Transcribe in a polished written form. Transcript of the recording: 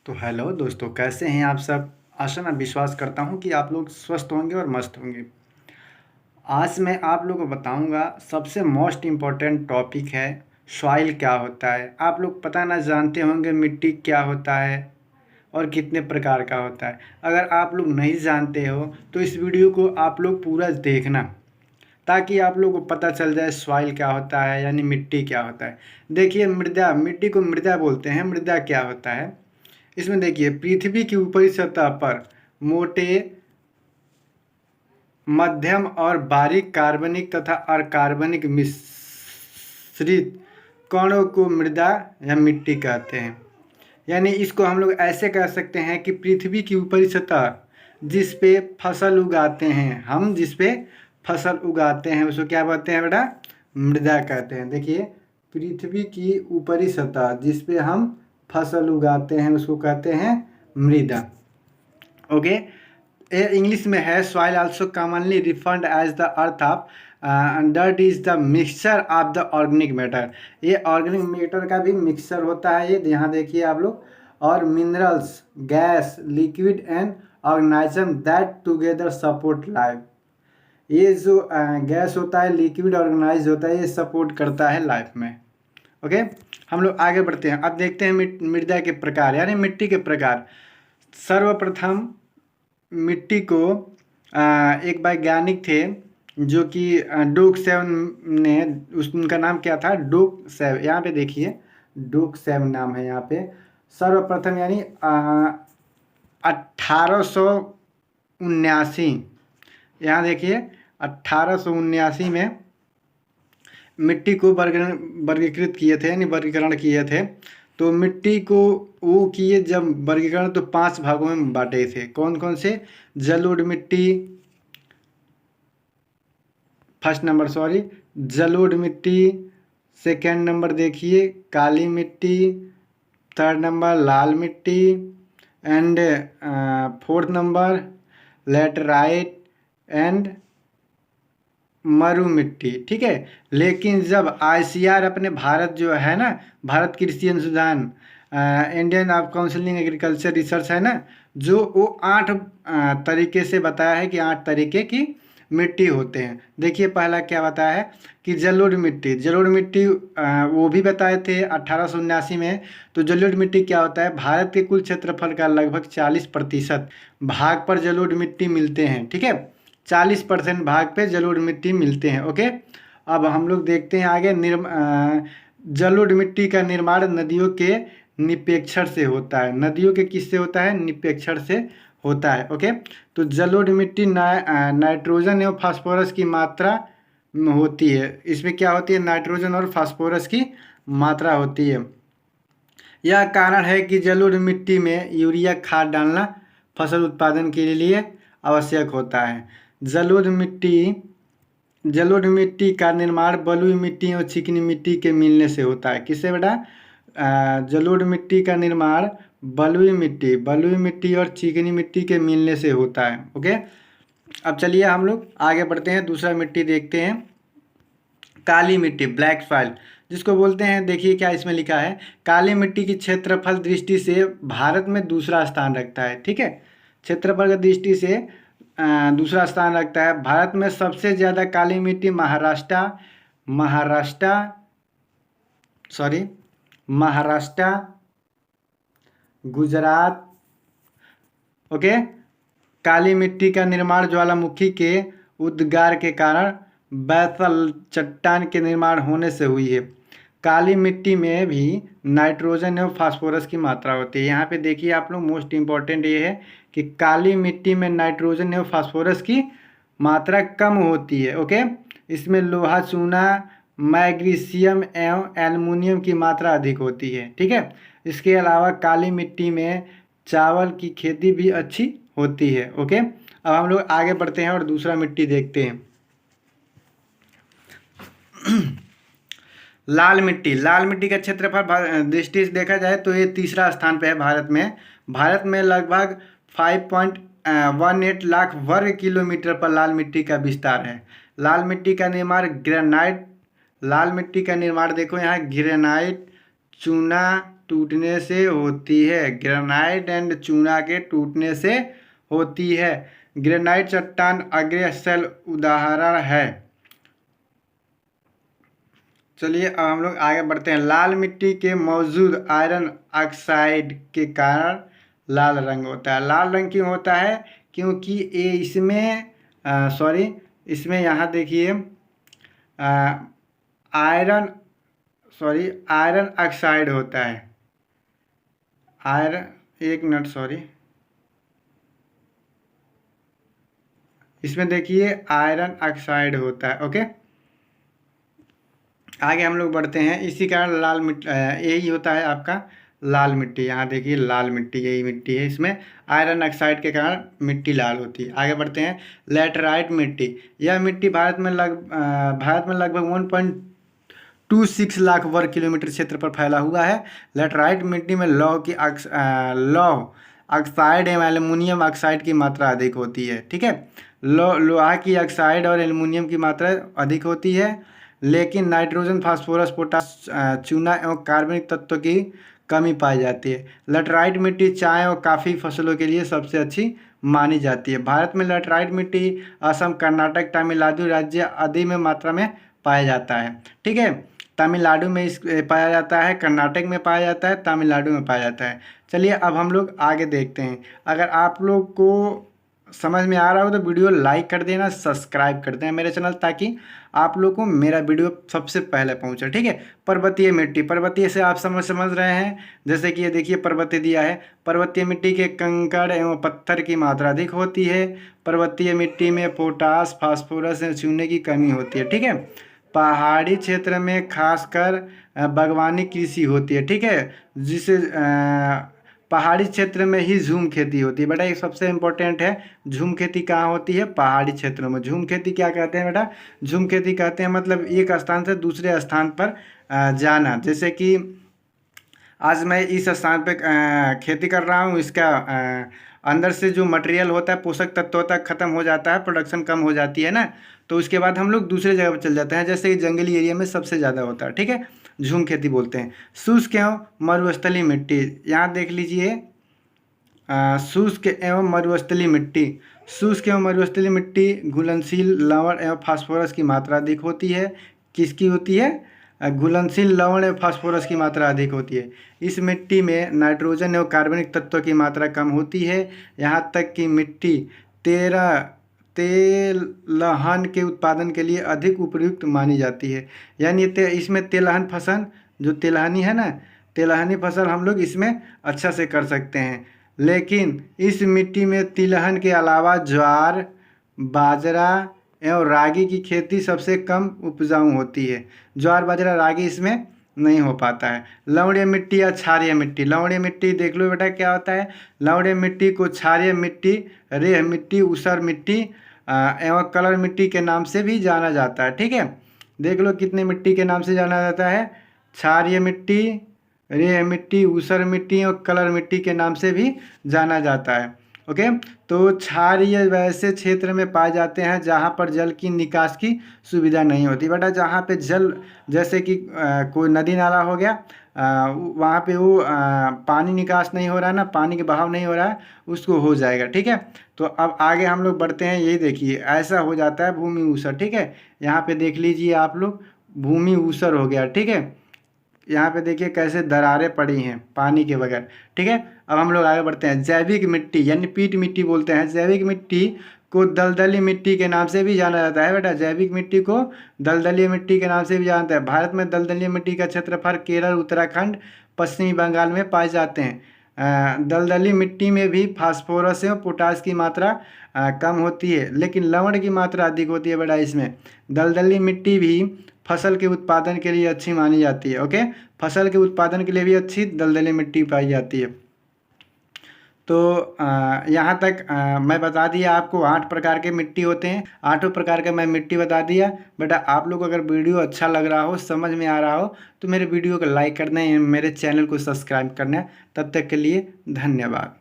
तो हेलो दोस्तों, कैसे हैं आप सब। आशा मैं विश्वास करता हूं कि आप लोग स्वस्थ होंगे और मस्त होंगे। आज मैं आप लोगों को बताऊंगा सबसे मोस्ट इम्पॉर्टेंट टॉपिक है सॉइल क्या होता है। आप लोग पता ना जानते होंगे मिट्टी क्या होता है और कितने प्रकार का होता है। अगर आप लोग नहीं जानते हो तो इस वीडियो को आप लोग पूरा देखना, ताकि आप लोगों को पता चल जाए सॉइल क्या होता है, यानी मिट्टी क्या होता है। देखिए, मृदा, मिट्टी को मृदा बोलते हैं। मृदा क्या होता है, इसमें देखिए, पृथ्वी की ऊपरी सतह पर मोटे, मध्यम और बारीक कार्बनिक तथा अकार्बनिक मिश्रित कणों को मृदा या मिट्टी कहते हैं। यानी इसको हम लोग ऐसे कह सकते हैं कि पृथ्वी की ऊपरी सतह जिस पे फसल उगाते हैं, हम जिस पे फसल उगाते हैं उसको क्या बोलते हैं बेटा, मृदा कहते हैं। देखिए, पृथ्वी की ऊपरी सतह जिस पे हम फसल उगाते हैं उसको कहते हैं मृदा। ओके, इंग्लिश में है soil also commonly referred as the earth of that is the mixture of the organic matter. ये ऑर्गेनिक मैटर का भी मिक्सचर होता है। ये यहाँ देखिए आप लोग, और minerals, gas, liquid and organism that together support life. ये जो गैस होता है, लिक्विड, ऑर्गेनाइज होता है, ये सपोर्ट करता है लाइफ में। ओके, हम लोग आगे बढ़ते हैं। अब देखते हैं मृदा के प्रकार, यानी मिट्टी के प्रकार। सर्वप्रथम मिट्टी को एक वैज्ञानिक थे जो कि डोक सेव ने, उनका नाम क्या था, डोक सेव। यहाँ पे देखिए, डोक सेव नाम है यहाँ पे। सर्वप्रथम यानी 1879, यहाँ देखिए 1879 में मिट्टी को वर्गीकृत किए थे, यानी वर्गीकरण किए थे। तो मिट्टी को वो किए जब वर्गीकरण, तो 5 भागों में बांटे थे। कौन कौन से, जलोढ़ मिट्टी, फर्स्ट नंबर, सॉरी, जलोढ़ मिट्टी। सेकेंड नंबर देखिए काली मिट्टी। थर्ड नंबर लाल मिट्टी। And fourth number laterite and मरु मिट्टी। ठीक है। लेकिन जब ICAR अपने भारत जो है ना, भारत कृषि अनुसंधान, Indian of counselling agriculture research है ना, जो वो 8 तरीके से बताया है कि 8 तरीके की मिट्टी होते हैं। देखिए, पहला क्या बताया है कि जलोढ़ मिट्टी। जलोढ़ मिट्टी वो भी बताए थे 1879 में। तो जलोढ़ मिट्टी क्या होता है, भारत के कुल क्षेत्रफल का लगभग 40% भाग पर जलोढ़ मिट्टी मिलते हैं। ठीक है, 40% भाग पे जलोढ़ मिट्टी मिलते हैं। ओके, अब हम लोग देखते हैं आगे। जलोढ़ मिट्टी का निर्माण नदियों के निपेक्षण से होता है। नदियों के किससे होता है, निपेक्षण से होता है। ओके, तो जलोढ़ मिट्टी नाइट्रोजन एवं फास्फोरस की मात्रा में होती है। इसमें क्या होती है, नाइट्रोजन और फास्फोरस की मात्रा होती है। यह कारण है कि जलोढ़ मिट्टी में यूरिया खाद डालना फसल उत्पादन के लिए आवश्यक होता है। जलोढ़ मिट्टी का निर्माण बलुई मिट्टी और चिकनी मिट्टी के मिलने से होता है। किससे बेटा, जलोढ़ मिट्टी का निर्माण बलुई मिट्टी और चिकनी मिट्टी के मिलने से होता है। ओके, अब चलिए हम लोग आगे बढ़ते हैं, दूसरा मिट्टी देखते हैं। काली मिट्टी, ब्लैक सॉइल जिसको बोलते हैं। देखिए क्या इसमें लिखा है, काली मिट्टी की क्षेत्रफल दृष्टि से भारत में दूसरा स्थान रखता है। ठीक है, क्षेत्रफल की दृष्टि से दूसरा स्थान रखता है। भारत में सबसे ज़्यादा काली मिट्टी महाराष्ट्र, गुजरात। ओके, काली मिट्टी का निर्माण ज्वालामुखी के उद्गार के कारण बैसल चट्टान के निर्माण होने से हुई है। काली मिट्टी में भी नाइट्रोजन एवं फास्फोरस की मात्रा होती है। यहाँ पे देखिए आप लोग, मोस्ट इम्पॉर्टेंट ये है कि काली मिट्टी में नाइट्रोजन एवं फास्फोरस की मात्रा कम होती है। ओके, इसमें लोहा, चूना, मैग्नीशियम एवं एल्युमिनियम की मात्रा अधिक होती है। ठीक है, इसके अलावा काली मिट्टी में चावल की खेती भी अच्छी होती है। ओके, अब हम लोग आगे बढ़ते हैं और दूसरा मिट्टी देखते हैं। लाल मिट्टी का क्षेत्रफल दृष्टि से देखा जाए तो ये तीसरा स्थान पे है भारत में। भारत में लगभग 5.18 लाख वर्ग किलोमीटर पर लाल मिट्टी का विस्तार है। लाल मिट्टी का निर्माण देखो यहाँ ग्रेनाइट, चूना, टूटने से होती है। ग्रेनाइट एंड चूना के टूटने से होती है। ग्रेनाइट चट्टान अग्रसेल उदाहरण है। चलिए अब हम लोग आगे बढ़ते हैं। लाल मिट्टी के मौजूद आयरन ऑक्साइड के कारण लाल रंग होता है। लाल रंग क्यों होता है? क्योंकि ये इसमें इसमें यहाँ देखिए आयरन आयरन ऑक्साइड होता है। एक मिनट इसमें देखिए आयरन ऑक्साइड होता है। ओके, आगे हम लोग बढ़ते हैं। इसी कारण लाल मिट्टी यही होता है आपका लाल मिट्टी। यहाँ देखिए लाल मिट्टी यही मिट्टी है, इसमें आयरन ऑक्साइड के कारण मिट्टी लाल होती है। आगे बढ़ते हैं। लैटराइट मिट्टी, यह मिट्टी भारत में लगभग 1.26 लाख वर्ग किलोमीटर क्षेत्र पर फैला हुआ है। लैटराइट मिट्टी में लौह ऑक्साइड एवं एल्युमिनियम ऑक्साइड की मात्रा अधिक होती है। ठीक है, लोहा की ऑक्साइड और एल्युमिनियम की मात्रा अधिक होती है, लेकिन नाइट्रोजन, फास्फोरस, पोटास, चूना एवं कार्बनिक तत्वों की कमी पाई जाती है। लैटराइट मिट्टी चाय और काफ़ी फसलों के लिए सबसे अच्छी मानी जाती है। भारत में लैटराइट मिट्टी असम, कर्नाटक, तमिलनाडु राज्य आदि में मात्रा में पाया जाता है। ठीक है, तमिलनाडु में पाया जाता है, कर्नाटक में पाया जाता है, तमिलनाडु में पाया जाता है। चलिए अब हम लोग आगे देखते हैं। अगर आप लोग को समझ में आ रहा हो तो वीडियो लाइक कर देना, सब्सक्राइब कर देना मेरे चैनल, ताकि आप लोग को मेरा वीडियो सबसे पहले पहुंचे। ठीक है, पर्वतीय मिट्टी, पर्वतीय से आप समझ रहे हैं, जैसे कि ये देखिए पर्वतीय दिया है। पर्वतीय मिट्टी के कंकड़ एवं पत्थर की मात्रा अधिक होती है। पर्वतीय मिट्टी में पोटास, फास्फोरस एवं चूने की कमी होती है। ठीक है, पहाड़ी क्षेत्र में खासकर बागवानी कृषि होती है। ठीक है, जिसे पहाड़ी क्षेत्र में ही झूम खेती होती है। बेटा ये सबसे इम्पोर्टेंट है। झूम खेती कहाँ होती है? पहाड़ी क्षेत्रों में। झूम खेती क्या कहते हैं बेटा? झूम खेती कहते हैं मतलब एक स्थान से दूसरे स्थान पर जाना। जैसे कि आज मैं इस स्थान पे खेती कर रहा हूँ, इसका अंदर से जो मटेरियल होता है, पोषक तत्व होता है, ख़त्म हो जाता है, प्रोडक्शन कम हो जाती है ना, तो उसके बाद हम लोग दूसरे जगह पर चल जाते हैं, जैसे कि जंगली एरिया में सबसे ज़्यादा होता है। ठीक है, झूम खेती बोलते हैं। शुष्क एवं मरुस्थलीय मिट्टी, यहाँ देख लीजिए शुष्क एवं मरुस्थलीय मिट्टी। शुष्क एवं मरुस्थलीय मिट्टी घुलनशील लवण एवं फास्फोरस की मात्रा अधिक होती है। किसकी होती है? घुलनशील लवण एवं फास्फोरस की मात्रा अधिक होती है। इस मिट्टी में नाइट्रोजन एवं कार्बनिक तत्वों की मात्रा कम होती है। यहाँ तक कि मिट्टी तेलहन के उत्पादन के लिए अधिक उपयुक्त मानी जाती है। यानी इसमें तेलहन फसल, जो तेलहनी है ना, तेलहनी फसल हम लोग इसमें अच्छा से कर सकते हैं। लेकिन इस मिट्टी में तिलहन के अलावा ज्वार, बाजरा एवं रागी की खेती सबसे कम उपजाऊ होती है। ज्वार, बाजरा, रागी इसमें नहीं हो पाता है। लवणीय मिट्टी या क्षारीय मिट्टी, लवणीय मिट्टी देख लो बेटा क्या होता है। लवणीय मिट्टी को क्षारीय मिट्टी, रेह मिट्टी, ऊसर मिट्टी एवं कलर मिट्टी के नाम से भी जाना जाता है। ठीक है, देख लो कितने मिट्टी के नाम से जाना जाता है। क्षारीय मिट्टी, रेह मिट्टी, ऊसर मिट्टी और कलर मिट्टी के नाम से भी जाना जाता है। ओके, तो क्षारीय वैसे क्षेत्र में पाए जाते हैं जहाँ पर जल की निकास की सुविधा नहीं होती। बेटा जहाँ पे जल, जैसे कि कोई नदी नाला हो गया, वहाँ पे वो पानी निकास नहीं हो रहा है ना, पानी के बहाव नहीं हो रहा है, उसको हो जाएगा। ठीक है, तो अब आगे हम लोग बढ़ते हैं। यही देखिए ऐसा हो जाता है भूमि ऊसर। ठीक है, यहाँ पे देख लीजिए आप लोग, भूमि ऊसर हो गया। ठीक है, यहाँ पे देखिए कैसे दरारें पड़ी हैं पानी के बगैर। ठीक है, अब हम लोग आगे बढ़ते हैं। जैविक मिट्टी यानी पीट मिट्टी बोलते हैं। जैविक मिट्टी को दलदली मिट्टी के नाम से भी जाना जाता है। बेटा जैविक मिट्टी को दलदली मिट्टी के नाम से भी जाना जाता है। भारत में दलदली मिट्टी का क्षेत्रफल केरल, उत्तराखंड, पश्चिमी बंगाल में पाए जाते हैं। दलदली मिट्टी में भी फास्फोरस एवं पोटास की मात्रा कम होती है, लेकिन लवण की मात्रा अधिक होती है। बेटा इसमें दलदली मिट्टी भी फसल के उत्पादन के लिए अच्छी मानी जाती है। ओके, फसल के उत्पादन के लिए भी अच्छी दलदली मिट्टी पाई जाती है। तो यहाँ तक मैं बता दिया आपको 8 प्रकार के मिट्टी होते हैं। 8 प्रकार का मैं मिट्टी बता दिया। बेटा आप लोग अगर वीडियो अच्छा लग रहा हो, समझ में आ रहा हो, तो मेरे वीडियो को लाइक करना है, मेरे चैनल को सब्सक्राइब करना है। तब तक के लिए धन्यवाद।